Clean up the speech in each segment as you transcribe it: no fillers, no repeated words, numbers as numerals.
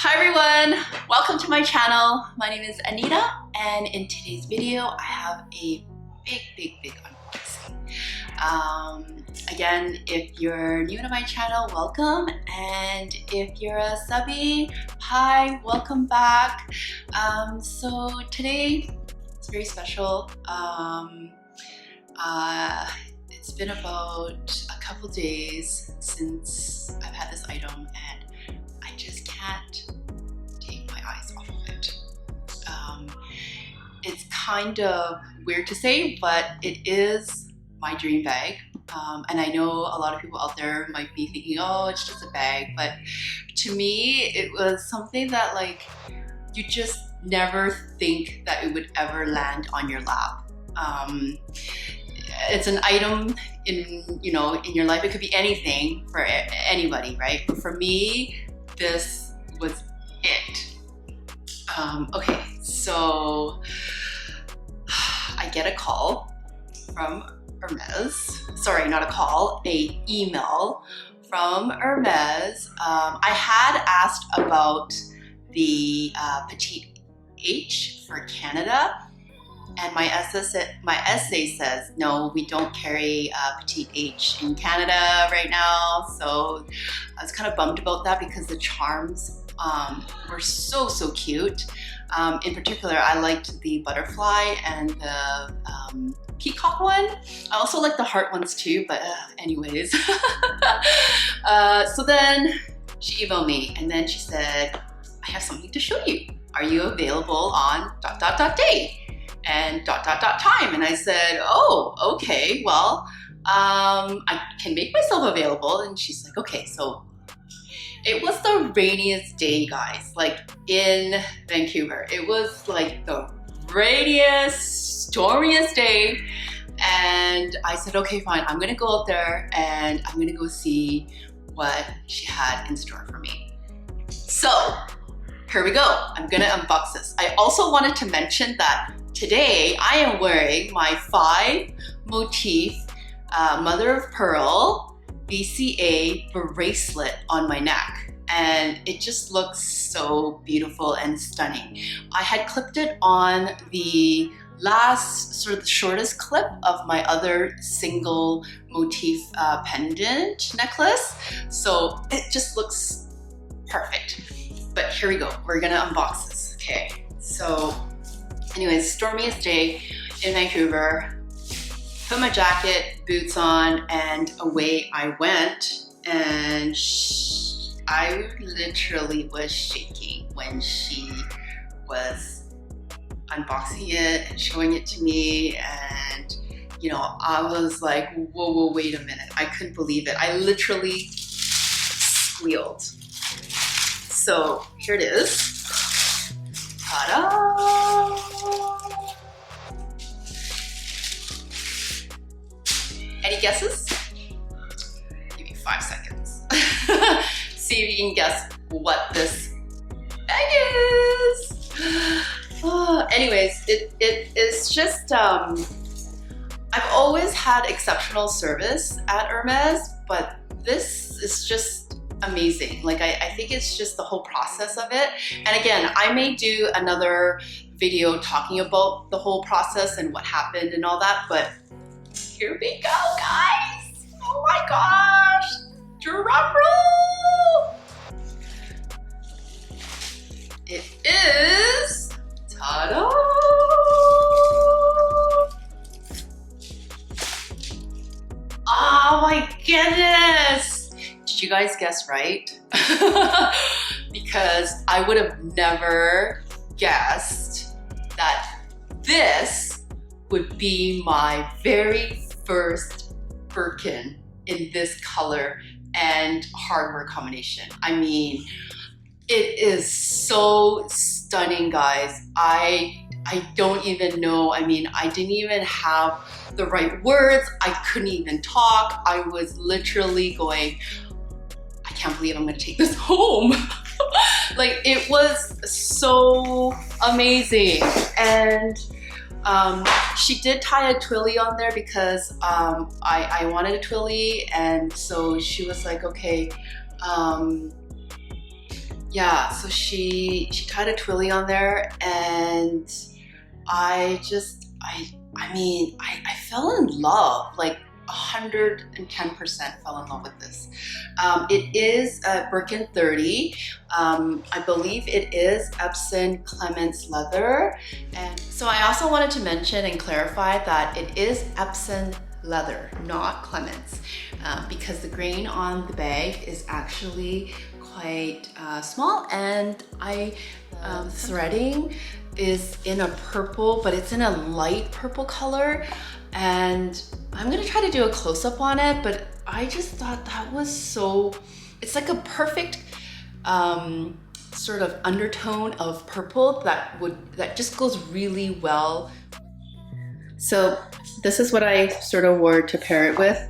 Hi everyone, welcome to my channel. My name is Anita, and in today's video I have a big unboxing. Again, if you're new to my channel, welcome, and if you're a subby, hi, welcome back. So today it's very special. It's been about a couple days since I've had this item, and I just can't take my eyes off of it. It's kind of weird to say, but it is my dream bag. And I know a lot of people out there might be thinking, oh, it's just a bag. But to me, it was something that like you just never think that it would ever land on your lap. It's an item in your life. It could be anything for anybody, right? But for me, this was it. Okay, so I get a call from Hermes. Sorry, not a call, an email from Hermes. I had asked about the petite H for Canada, and my essay says, no, we don't carry petite H in Canada right now. So I was kind of bummed about that because the charms were so cute. In particular, I liked the butterfly and the peacock one. I also like the heart ones too, but anyways. So then she emailed me, and then she said, I have something to show you. Are you available on ... day? And ... time. And I said, oh, okay, well, I can make myself available. And she's like, okay. So it was the rainiest day, guys, like in Vancouver. It was like the rainiest, stormiest day. And I said, okay, fine, I'm gonna go out there and I'm gonna go see what she had in store for me. So here we go. I'm gonna unbox this. I also wanted to mention that today I am wearing my 5 motif mother of pearl BCA bracelet on my neck, and it just looks so beautiful and stunning. I had clipped it on the last sort of the shortest clip of my other single motif pendant necklace, so it just looks perfect. But here we go, we're gonna unbox this. Okay, so anyways, stormiest day in Vancouver. Put my jacket, boots on, and away I went. And I literally was shaking when she was unboxing it and showing it to me. And I was like, whoa, wait a minute. I couldn't believe it. I literally squealed. So here it is. Ta-da! Any guesses? Give me 5 seconds. See if you can guess what this bag is. Anyways, it is just, I've always had exceptional service at Hermes, but this is just amazing. Like I think it's just the whole process of it. And again, I may do another video talking about the whole process and what happened and all that, but here we go, guys. Oh my gosh, drum roll. It is, ta-da! Oh my goodness. Did you guys guess right? Because I would have never guessed that this would be my very first Birkin in this color and hardware combination. I mean, it is so stunning, guys. I don't even know. I mean, I didn't even have the right words. I couldn't even talk. I was literally going, I can't believe I'm gonna take this home. Like, it was so amazing. And she did tie a twilly on there because I wanted a twilly, and so she was like, okay, yeah, so she tied a twilly on there, and I mean, I fell in love, like 110% fell in love with this. It is a Birkin 30. I believe it is Epson Clements leather. And so I also wanted to mention and clarify that it is Epson leather, not Clements, because the grain on the bag is actually quite small, and threading is in a purple, but it's in a light purple color, and I'm gonna try to do a close-up on it, but I just thought that was so, it's like a perfect sort of undertone of purple that just goes really well. So this is what I sort of wore to pair it with.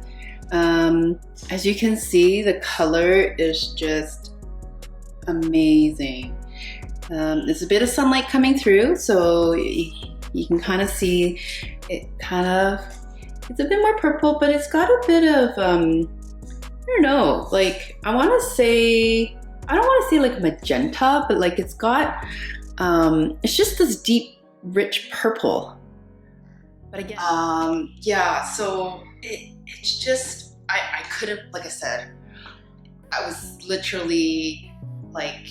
As you can see, the color is just amazing. There's a bit of sunlight coming through, so you can kind of see it it's a bit more purple, but it's got a bit of, I don't know, like, I don't want to say like magenta, but like it's got, it's just this deep, rich purple. But again, yeah, so it's just, I couldn't, like I said, I was literally like,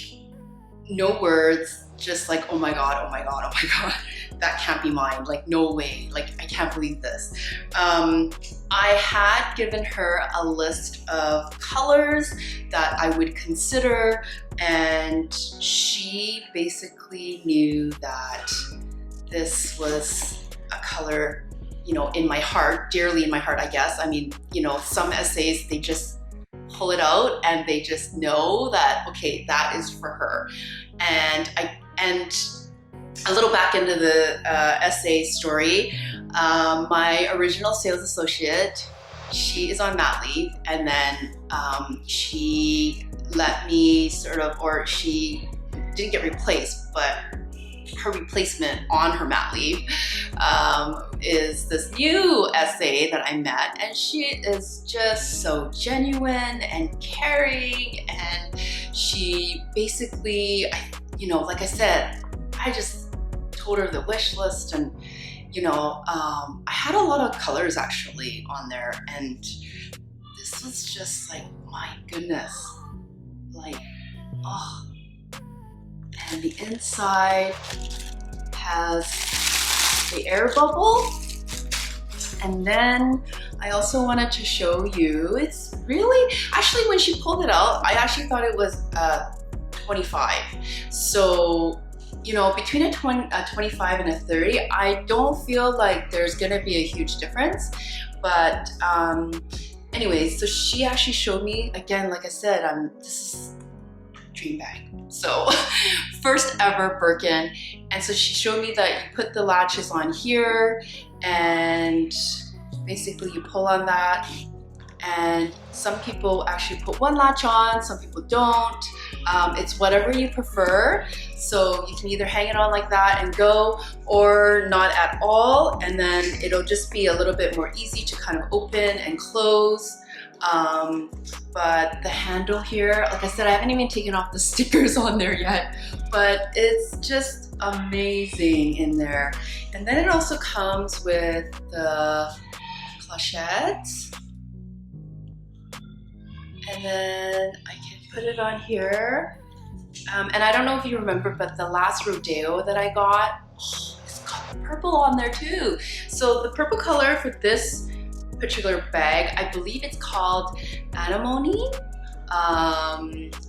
no words, just like, oh my God, oh my God, oh my God, that can't be mine, like no way, like I can't believe this. I had given her a list of colors that I would consider, and she basically knew that this was a color, you know, in my heart, dearly in my heart, I guess. I mean, you know, some essays, they just pull it out and they just know that, okay, that is for her. And a little back into the essay story, my original sales associate, she is on mat leave, and then she let me sort of, or she didn't get replaced, but her replacement on her mat leave is this new essay that I met, and she is just so genuine and caring, and she basically, you know, like I said, I just told her the wish list, and you know, I had a lot of colors actually on there, and this was just like, my goodness, like, oh. And the inside has the air bubble. And then I also wanted to show you, it's really, actually when she pulled it out, I actually thought it was 25. So, you know, between a 25 and a 30, I don't feel like there's gonna be a huge difference. But anyways, so she actually showed me, again, like I said, this is dream bag. So first ever Birkin. And so she showed me that you put the latches on here, and basically you pull on that, and some people actually put one latch on, some people don't. It's whatever you prefer. So you can either hang it on like that and go, or not at all, and then it'll just be a little bit more easy to kind of open and close. But the handle here, like I said, I haven't even taken off the stickers on there yet, but it's just amazing in there. And then it also comes with the clochettes, and then I can put it on here. And I don't know if you remember, but the last rodeo that I got, it's got the purple on there too. So the purple color for this particular bag, I believe it's called Anemone,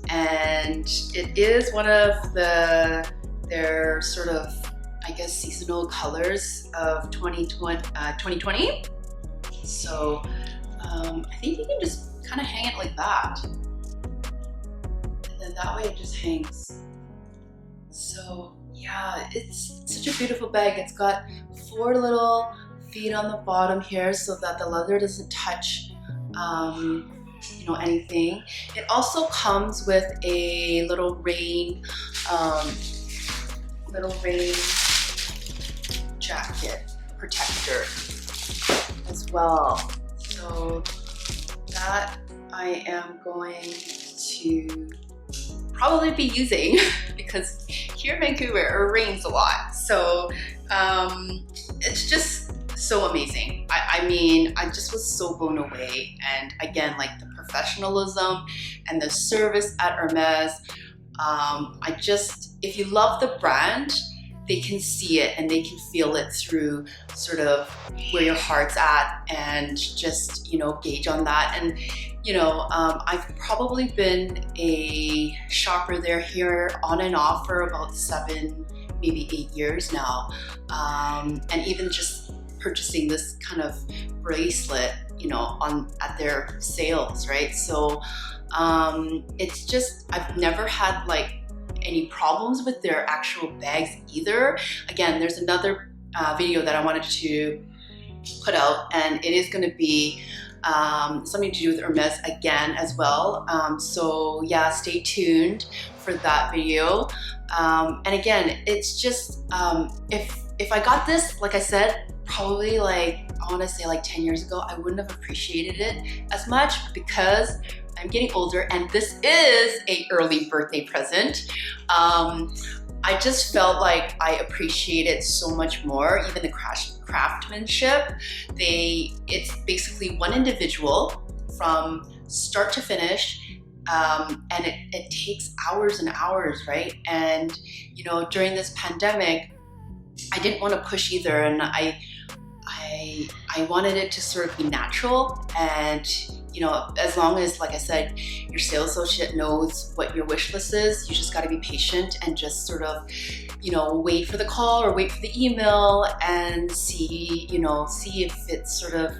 and it is one of their sort of, I guess, seasonal colors of 2020. So I think you can just kind of hang it like that, and then that way it just hangs. So yeah, it's such a beautiful bag. It's got 4 little feet on the bottom here so that the leather doesn't touch you know, anything. It also comes with a little rain jacket protector as well. So that I am going to probably be using because here in Vancouver it rains a lot. So it's just so amazing. I mean, I just was so blown away. And again, like the professionalism and the service at Hermes, if you love the brand, they can see it and they can feel it through sort of where your heart's at, and just, you know, gauge on that. And you know, I've probably been a shopper there here on and off for about 7, maybe 8 years now. And even just purchasing this kind of bracelet, you know, at their sales, right? So it's just, I've never had like any problems with their actual bags either. Again, there's another video that I wanted to put out, and it is going to be something to do with Hermes again as well. So yeah, stay tuned for that video. And again, it's just, if I got this, like I said, probably like, I want to say like 10 years ago, I wouldn't have appreciated it as much because I'm getting older and this is an early birthday present. I just felt like I appreciate it so much more, even the craftsmanship. It's basically one individual from start to finish, and it takes hours and hours, right? And you know, during this pandemic, I didn't want to push either, and I wanted it to sort of be natural. And you know, as long as, like I said, your sales associate knows what your wish list is, you just got to be patient and just sort of, you know, wait for the call or wait for the email and see, you know, see if it's sort of,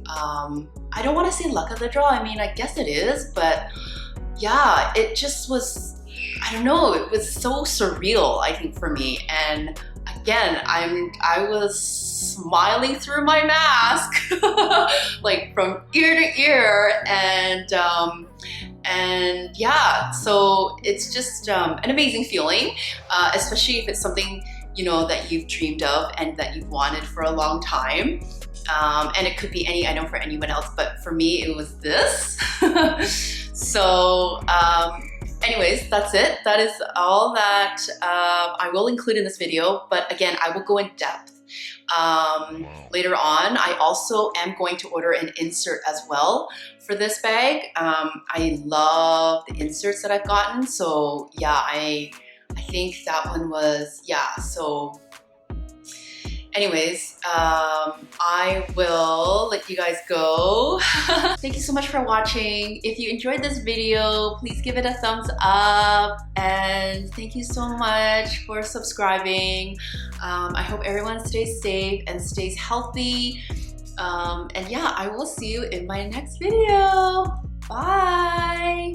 I don't want to say luck of the draw. I mean, I guess it is, but yeah, it just was, I don't know, it was so surreal, I think, for me. And again, I was smiling through my mask, like from ear to ear, and yeah, so it's just an amazing feeling, especially if it's something, you know, that you've dreamed of and that you've wanted for a long time. And it could be any item for anyone else, but for me, it was this. So, anyways, that's it. That is all that I will include in this video. But again, I will go in depth later on. I also am going to order an insert as well for this bag. I love the inserts that I've gotten. So yeah, I think that one was, yeah. So anyways, I will let you guys go. Thank you so much for watching. If you enjoyed this video, please give it a thumbs up. And thank you so much for subscribing. I hope everyone stays safe and stays healthy. And yeah, I will see you in my next video. Bye.